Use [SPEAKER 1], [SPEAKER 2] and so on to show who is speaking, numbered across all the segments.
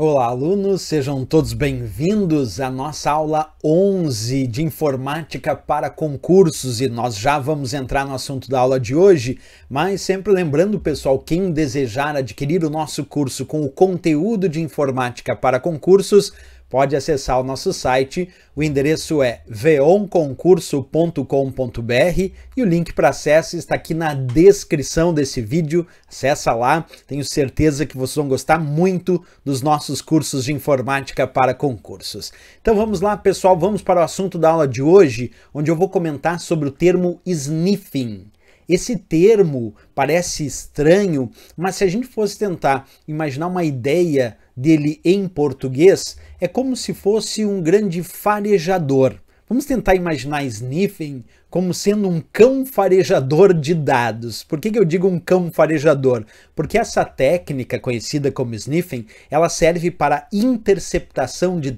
[SPEAKER 1] Olá, alunos, sejam todos bem-vindos à nossa aula 11 de Informática para Concursos e nós já vamos entrar no assunto da aula de hoje, mas sempre lembrando, pessoal, quem desejar adquirir o nosso curso com o conteúdo de Informática para Concursos, pode acessar o nosso site, o endereço é veonconcurso.com.br e o link para acesso está aqui na descrição desse vídeo. Acessa lá, tenho certeza que vocês vão gostar muito dos nossos cursos de informática para concursos. Então vamos lá, pessoal, vamos para o assunto da aula de hoje, onde eu vou comentar sobre o termo sniffing. Esse termo parece estranho, mas se a gente fosse tentar imaginar uma ideia dele em português, é como se fosse um grande farejador. Vamos tentar imaginar sniffing como sendo um cão farejador de dados. Por que eu digo um cão farejador? Porque essa técnica conhecida como sniffing, ela serve para interceptação de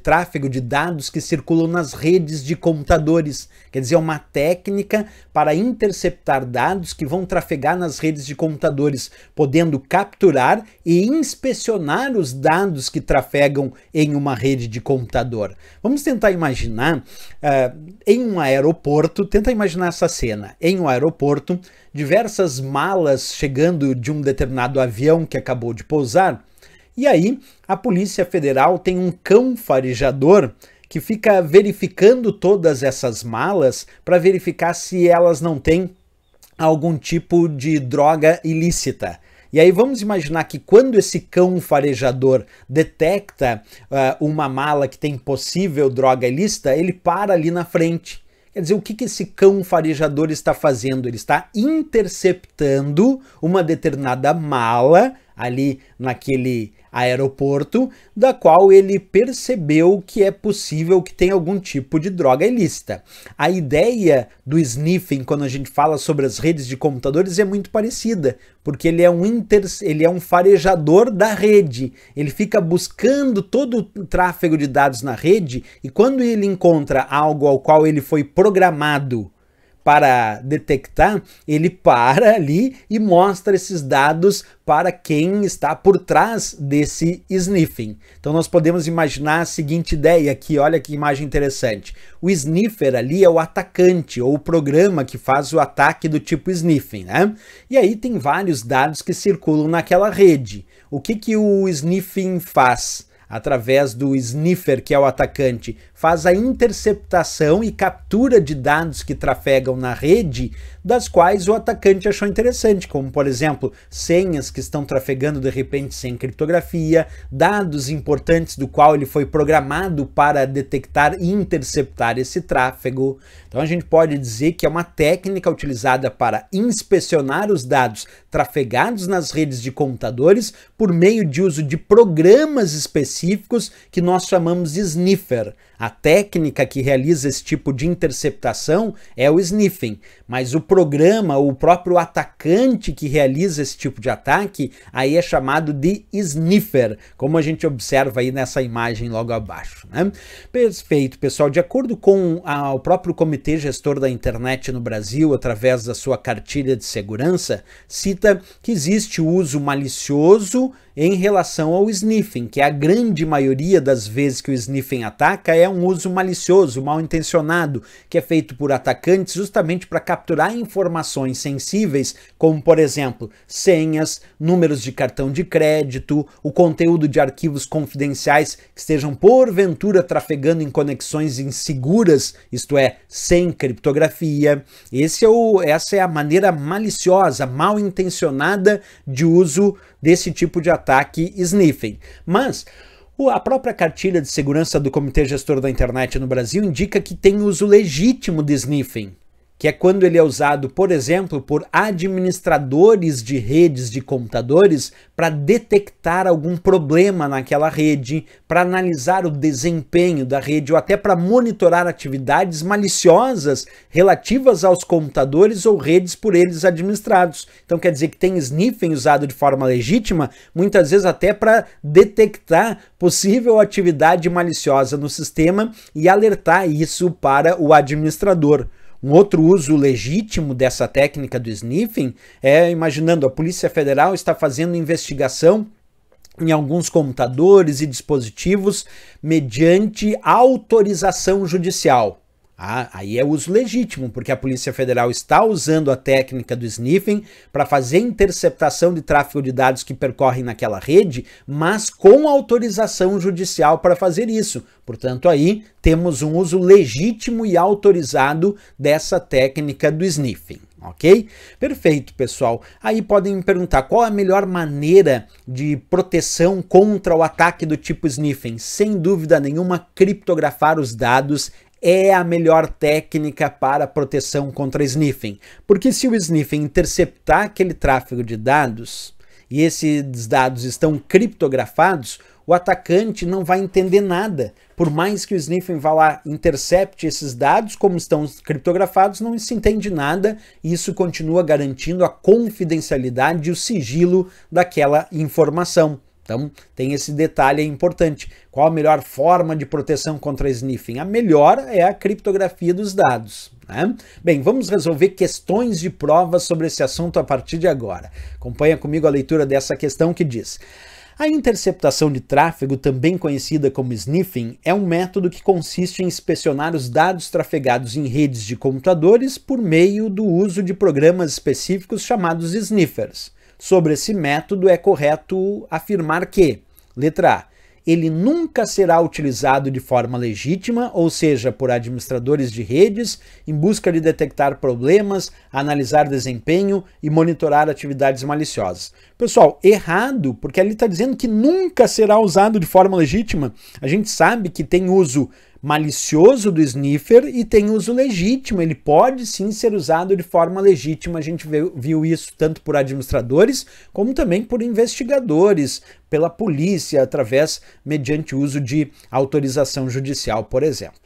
[SPEAKER 1] tráfego de dados que circulam nas redes de computadores. Quer dizer, é uma técnica para interceptar dados que vão trafegar nas redes de computadores, podendo capturar e inspecionar os dados que trafegam em uma rede de computador. Vamos tentar imaginar em um aeroporto, tenta imaginar essa cena, em um aeroporto, diversas malas chegando de um determinado avião que acabou de pousar, e aí a Polícia Federal tem um cão farejador que fica verificando todas essas malas para verificar se elas não têm algum tipo de droga ilícita. E aí vamos imaginar que quando esse cão farejador detecta uma mala que tem possível droga ilícita, ele para ali na frente. Quer dizer, o que esse cão farejador está fazendo? Ele está interceptando uma determinada mala ali naquele aeroporto, da qual ele percebeu que é possível que tenha algum tipo de droga ilícita. A ideia do sniffing, quando a gente fala sobre as redes de computadores, é muito parecida, porque ele é um farejador da rede. Ele fica buscando todo o tráfego de dados na rede e quando ele encontra algo ao qual ele foi programado para detectar, ele para ali e mostra esses dados para quem está por trás desse sniffing. Então nós podemos imaginar a seguinte ideia aqui, olha que imagem interessante. O sniffer ali é o atacante ou o programa que faz o ataque do tipo sniffing, né? E aí tem vários dados que circulam naquela rede. O que o sniffing faz? Através do sniffer, que é o atacante, faz a interceptação e captura de dados que trafegam na rede, das quais o atacante achou interessante, como, por exemplo, senhas que estão trafegando de repente sem criptografia, dados importantes do qual ele foi programado para detectar e interceptar esse tráfego. Então a gente pode dizer que é uma técnica utilizada para inspecionar os dados trafegados nas redes de computadores por meio de uso de programas específicos que nós chamamos de sniffer. A técnica que realiza esse tipo de interceptação é o sniffing, mas o programa, o próprio atacante que realiza esse tipo de ataque, aí é chamado de sniffer, como a gente observa aí nessa imagem logo abaixo, né? Perfeito, pessoal. De acordo com o próprio Comitê Gestor da Internet no Brasil, através da sua cartilha de segurança, cita que existe o uso malicioso em relação ao sniffing, que a grande maioria das vezes que o sniffing ataca é um uso malicioso, mal intencionado, que é feito por atacantes justamente para capturar informações sensíveis, como por exemplo, senhas, números de cartão de crédito, o conteúdo de arquivos confidenciais que estejam porventura trafegando em conexões inseguras, isto é, sem criptografia. Essa é a maneira maliciosa, mal intencionada de uso desse tipo de ataque sniffing. Mas a própria cartilha de segurança do Comitê Gestor da Internet no Brasil indica que tem uso legítimo de sniffing, que é quando ele é usado, por exemplo, por administradores de redes de computadores para detectar algum problema naquela rede, para analisar o desempenho da rede ou até para monitorar atividades maliciosas relativas aos computadores ou redes por eles administrados. Então quer dizer que tem sniffing usado de forma legítima, muitas vezes até para detectar possível atividade maliciosa no sistema e alertar isso para o administrador. Um outro uso legítimo dessa técnica do sniffing é, imaginando, a Polícia Federal está fazendo investigação em alguns computadores e dispositivos mediante autorização judicial. Aí é uso legítimo, porque a Polícia Federal está usando a técnica do sniffing para fazer interceptação de tráfego de dados que percorrem naquela rede, mas com autorização judicial para fazer isso. Portanto, aí temos um uso legítimo e autorizado dessa técnica do sniffing. Ok? Perfeito, pessoal. Aí podem me perguntar qual a melhor maneira de proteção contra o ataque do tipo sniffing. Sem dúvida nenhuma, criptografar os dados é a melhor técnica para proteção contra sniffing. Porque se o sniffing interceptar aquele tráfego de dados e esses dados estão criptografados, o atacante não vai entender nada. Por mais que o sniffing vá lá, intercepte esses dados, como estão criptografados, não se entende nada e isso continua garantindo a confidencialidade e o sigilo daquela informação. Então, tem esse detalhe importante. Qual a melhor forma de proteção contra sniffing? A melhor é a criptografia dos dados, né? Bem, vamos resolver questões de prova sobre esse assunto a partir de agora. Acompanha comigo a leitura dessa questão que diz: a interceptação de tráfego, também conhecida como sniffing, é um método que consiste em inspecionar os dados trafegados em redes de computadores por meio do uso de programas específicos chamados sniffers. Sobre esse método, é correto afirmar que, letra A, ele nunca será utilizado de forma legítima, ou seja, por administradores de redes, em busca de detectar problemas, analisar desempenho e monitorar atividades maliciosas. Pessoal, errado, porque ali está dizendo que nunca será usado de forma legítima. A gente sabe que tem uso malicioso do sniffer e tem uso legítimo. Ele pode sim ser usado de forma legítima. A gente viu isso tanto por administradores como também por investigadores, pela polícia, mediante uso de autorização judicial, por exemplo.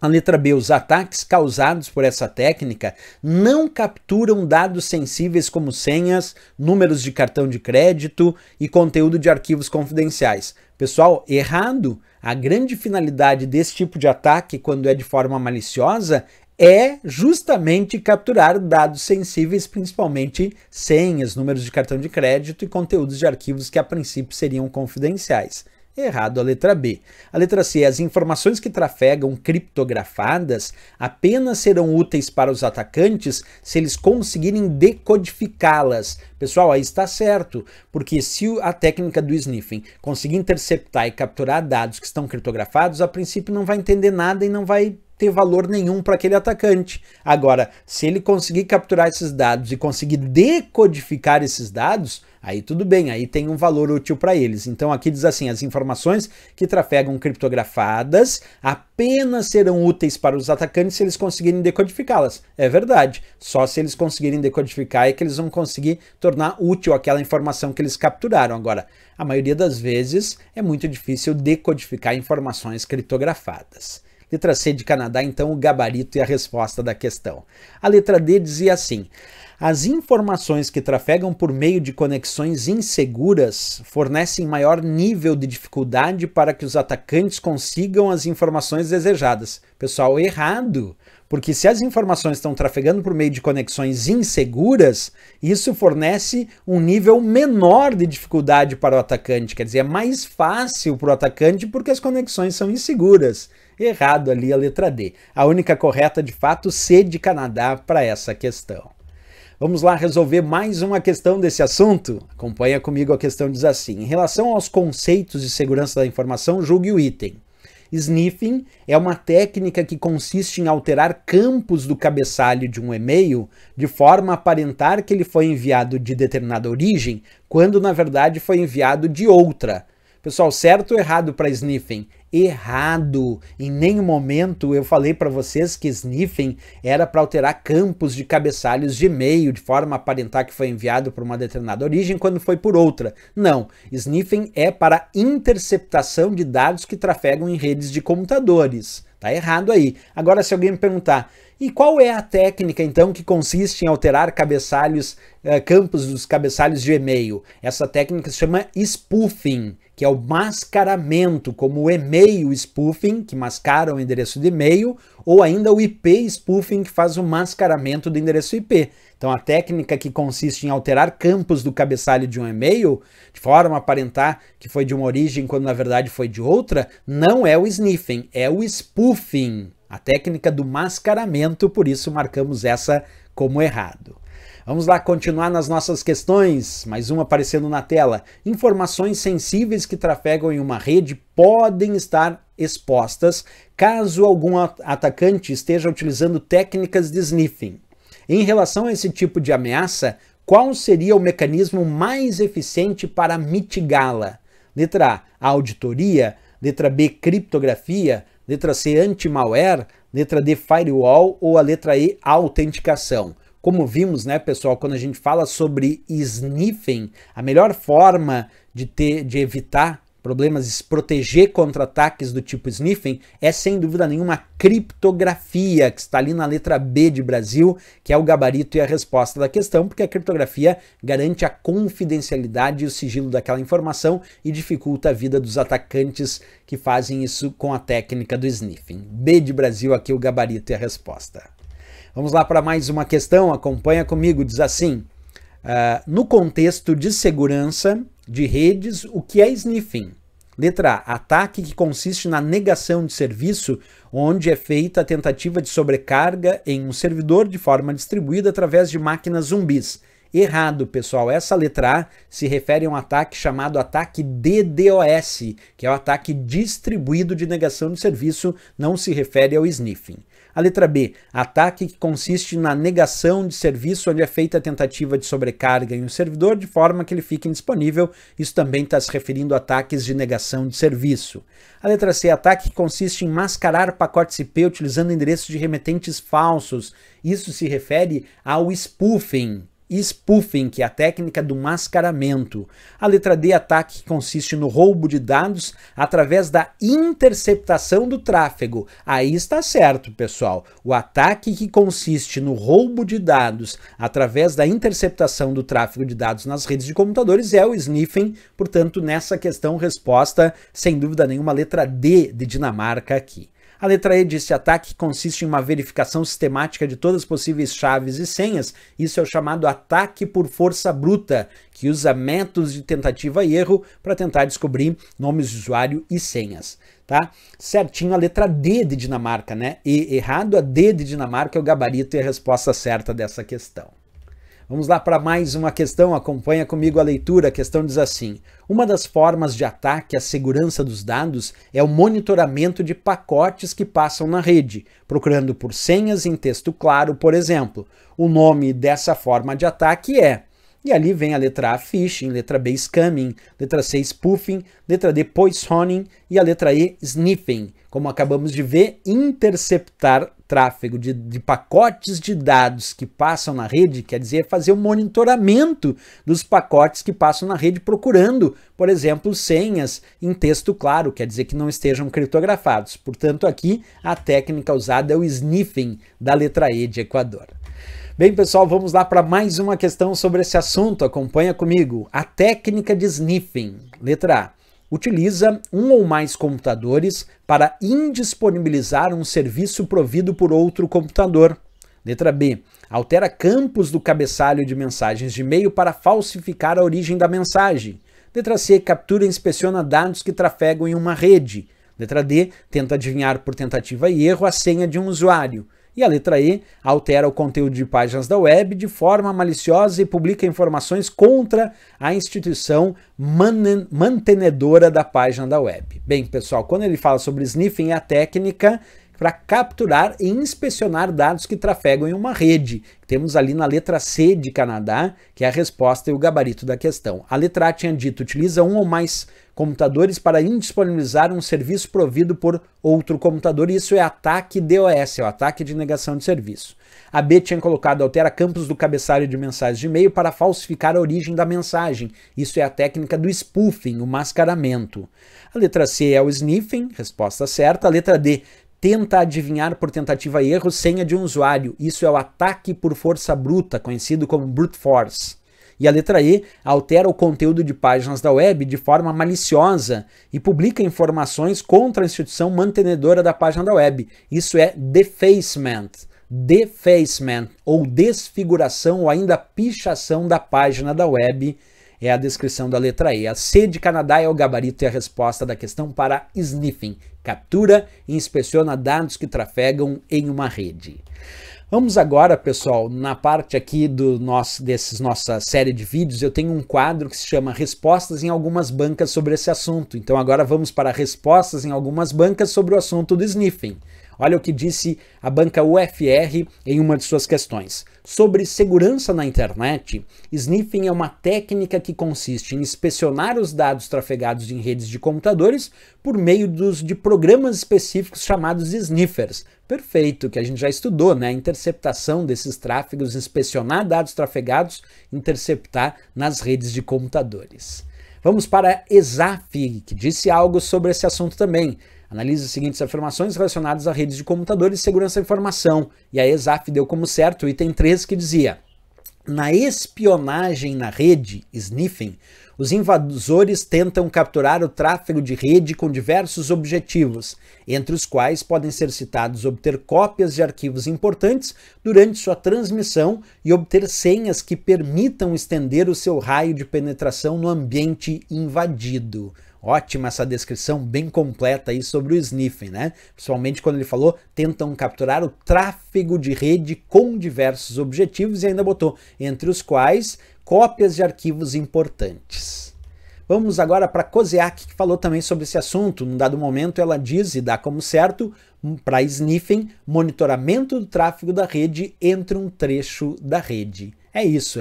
[SPEAKER 1] A letra B, os ataques causados por essa técnica não capturam dados sensíveis como senhas, números de cartão de crédito e conteúdo de arquivos confidenciais. Pessoal, errado. A grande finalidade desse tipo de ataque, quando é de forma maliciosa, é justamente capturar dados sensíveis, principalmente senhas, números de cartão de crédito e conteúdos de arquivos que a princípio seriam confidenciais. Errado a letra B. A letra C, as informações que trafegam criptografadas apenas serão úteis para os atacantes se eles conseguirem decodificá-las. Pessoal, aí está certo, porque se a técnica do sniffing conseguir interceptar e capturar dados que estão criptografados, a princípio não vai entender nada e não vai ter valor nenhum para aquele atacante. Agora, se ele conseguir capturar esses dados e conseguir decodificar esses dados, aí tudo bem, aí tem um valor útil para eles. Então aqui diz assim, as informações que trafegam criptografadas apenas serão úteis para os atacantes se eles conseguirem decodificá-las. É verdade, só se eles conseguirem decodificar é que eles vão conseguir tornar útil aquela informação que eles capturaram. Agora, a maioria das vezes é muito difícil decodificar informações criptografadas. Letra C de Canadá, então, o gabarito e a resposta da questão. A letra D dizia assim: as informações que trafegam por meio de conexões inseguras fornecem maior nível de dificuldade para que os atacantes consigam as informações desejadas. Pessoal, errado! Porque se as informações estão trafegando por meio de conexões inseguras, isso fornece um nível menor de dificuldade para o atacante. Quer dizer, é mais fácil para o atacante porque as conexões são inseguras. Errado ali a letra D. A única correta, de fato, C de Canadá para essa questão. Vamos lá resolver mais uma questão desse assunto? Acompanha comigo, a questão diz assim: em relação aos conceitos de segurança da informação, julgue o item. Sniffing é uma técnica que consiste em alterar campos do cabeçalho de um e-mail de forma a aparentar que ele foi enviado de determinada origem, quando na verdade foi enviado de outra. Pessoal, certo ou errado para sniffing? Errado! Em nenhum momento eu falei para vocês que sniffing era para alterar campos de cabeçalhos de e-mail de forma a aparentar que foi enviado por uma determinada origem quando foi por outra. Não, sniffing é para interceptação de dados que trafegam em redes de computadores. Tá errado aí. Agora, se alguém me perguntar, e qual é a técnica, então, que consiste em alterar cabeçalhos, campos dos cabeçalhos de e-mail? Essa técnica se chama spoofing, que é o mascaramento, como o e-mail e-mail spoofing, que mascara o endereço de e-mail, ou ainda o IP spoofing, que faz o mascaramento do endereço IP. Então a técnica que consiste em alterar campos do cabeçalho de um e-mail, de forma a aparentar que foi de uma origem quando na verdade foi de outra, não é o sniffing, é o spoofing, a técnica do mascaramento, por isso marcamos essa como errado. Vamos lá continuar nas nossas questões, mais uma aparecendo na tela. Informações sensíveis que trafegam em uma rede podem estar expostas caso algum atacante esteja utilizando técnicas de sniffing. Em relação a esse tipo de ameaça, qual seria o mecanismo mais eficiente para mitigá-la? Letra A, auditoria. Letra B, criptografia. Letra C, anti-malware. Letra D, firewall. Ou a letra E, autenticação. Como vimos, né, pessoal, quando a gente fala sobre sniffing, a melhor forma de evitar problemas e se proteger contra ataques do tipo sniffing é, sem dúvida nenhuma, a criptografia, que está ali na letra B de Brasil, que é o gabarito e a resposta da questão, porque a criptografia garante a confidencialidade e o sigilo daquela informação e dificulta a vida dos atacantes que fazem isso com a técnica do sniffing. B de Brasil, aqui o gabarito e a resposta. Vamos lá para mais uma questão, acompanha comigo, diz assim, no contexto de segurança de redes, o que é sniffing? Letra A, ataque que consiste na negação de serviço, onde é feita a tentativa de sobrecarga em um servidor de forma distribuída através de máquinas zumbis. Errado, pessoal. Essa letra A se refere a um ataque chamado ataque DDoS, que é o ataque distribuído de negação de serviço, não se refere ao sniffing. A letra B, ataque que consiste na negação de serviço onde é feita a tentativa de sobrecarga em um servidor de forma que ele fique indisponível. Isso também está se referindo a ataques de negação de serviço. A letra C, ataque que consiste em mascarar pacotes IP utilizando endereços de remetentes falsos. Isso se refere ao spoofing. Spoofing, que é a técnica do mascaramento. A letra D, ataque que consiste no roubo de dados através da interceptação do tráfego. Aí está certo, pessoal. O ataque que consiste no roubo de dados através da interceptação do tráfego de dados nas redes de computadores é o sniffing. Portanto, nessa questão, resposta, sem dúvida nenhuma, letra D de Dinamarca aqui. A letra E disse ataque consiste em uma verificação sistemática de todas as possíveis chaves e senhas. Isso é o chamado ataque por força bruta, que usa métodos de tentativa e erro para tentar descobrir nomes de usuário e senhas. Tá? Certinho a letra D de Dinamarca, né? E errado a D de Dinamarca é o gabarito e a resposta certa dessa questão. Vamos lá para mais uma questão, acompanha comigo a leitura. A questão diz assim, uma das formas de ataque à segurança dos dados é o monitoramento de pacotes que passam na rede, procurando por senhas em texto claro, por exemplo. O nome dessa forma de ataque é... E ali vem a letra A, phishing, letra B, scamming, letra C, spoofing, letra D, poisoning e a letra E, sniffing. Como acabamos de ver, interceptar tráfego de pacotes de dados que passam na rede, quer dizer, fazer o monitoramento dos pacotes que passam na rede procurando, por exemplo, senhas em texto claro, quer dizer que não estejam criptografados. Portanto, aqui a técnica usada é o sniffing da letra E de Equador. Bem, pessoal, vamos lá para mais uma questão sobre esse assunto. Acompanha comigo. A técnica de sniffing. Letra A. Utiliza um ou mais computadores para indisponibilizar um serviço provido por outro computador. Letra B. Altera campos do cabeçalho de mensagens de e-mail para falsificar a origem da mensagem. Letra C. Captura e inspeciona dados que trafegam em uma rede. Letra D. Tenta adivinhar por tentativa e erro a senha de um usuário. E a letra E, altera o conteúdo de páginas da web de forma maliciosa e publica informações contra a instituição mantenedora da página da web. Bem, pessoal, quando ele fala sobre sniffing, é a técnica para capturar e inspecionar dados que trafegam em uma rede. Temos ali na letra C de Canadá, que é a resposta e o gabarito da questão. A letra A tinha dito, utiliza um ou mais computadores para indisponibilizar um serviço provido por outro computador. Isso é ataque DOS, é o ataque de negação de serviço. A B tinha colocado, altera campos do cabeçalho de mensagens de e-mail para falsificar a origem da mensagem. Isso é a técnica do spoofing, o mascaramento. A letra C é o sniffing, resposta certa. A letra D, tenta adivinhar por tentativa e erro senha de um usuário. Isso é o ataque por força bruta, conhecido como brute force. E a letra E altera o conteúdo de páginas da web de forma maliciosa e publica informações contra a instituição mantenedora da página da web. Isso é defacement. Defacement, ou desfiguração, ou ainda pichação da página da web, é a descrição da letra E. A C de Canadá é o gabarito e a resposta da questão para sniffing. Captura e inspeciona dados que trafegam em uma rede. Vamos agora, pessoal, na parte aqui nossa série de vídeos, eu tenho um quadro que se chama Respostas em algumas bancas sobre esse assunto. Então agora vamos para respostas em algumas bancas sobre o assunto do sniffing. Olha o que disse a banca UFR em uma de suas questões. Sobre segurança na internet, sniffing é uma técnica que consiste em inspecionar os dados trafegados em redes de computadores por meio de programas específicos chamados sniffers. Perfeito, que a gente já estudou, né? A interceptação desses tráfegos, inspecionar dados trafegados, interceptar nas redes de computadores. Vamos para ESAF, que disse algo sobre esse assunto também. Analise as seguintes afirmações relacionadas a redes de computadores e segurança da informação. E a ESAF deu como certo o item 3, que dizia: na espionagem na rede, sniffing, os invasores tentam capturar o tráfego de rede com diversos objetivos, entre os quais podem ser citados obter cópias de arquivos importantes durante sua transmissão e obter senhas que permitam estender o seu raio de penetração no ambiente invadido. Ótima essa descrição bem completa aí sobre o sniffing, né? Principalmente quando ele falou, tentam capturar o tráfego de rede com diversos objetivos e ainda botou, entre os quais, cópias de arquivos importantes. Vamos agora para a Koziak, que falou também sobre esse assunto. Num dado momento ela diz e dá como certo, para sniffing, monitoramento do tráfego da rede entre um trecho da rede. É isso,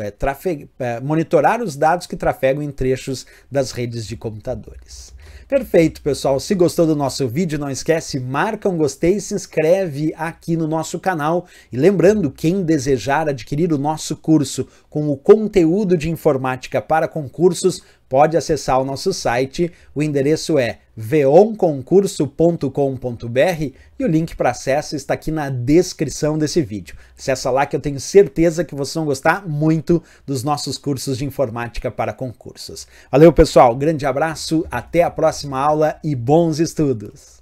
[SPEAKER 1] monitorar os dados que trafegam em trechos das redes de computadores. Perfeito, pessoal. Se gostou do nosso vídeo, não esquece, marca um gostei e se inscreve aqui no nosso canal. E lembrando, quem desejar adquirir o nosso curso com o conteúdo de informática para concursos, pode acessar o nosso site. O endereço é veonconcurso.com.br e o link para acesso está aqui na descrição desse vídeo. Acessa lá que eu tenho certeza que vocês vão gostar muito dos nossos cursos de informática para concursos. Valeu, pessoal. Grande abraço, até a próxima aula e bons estudos!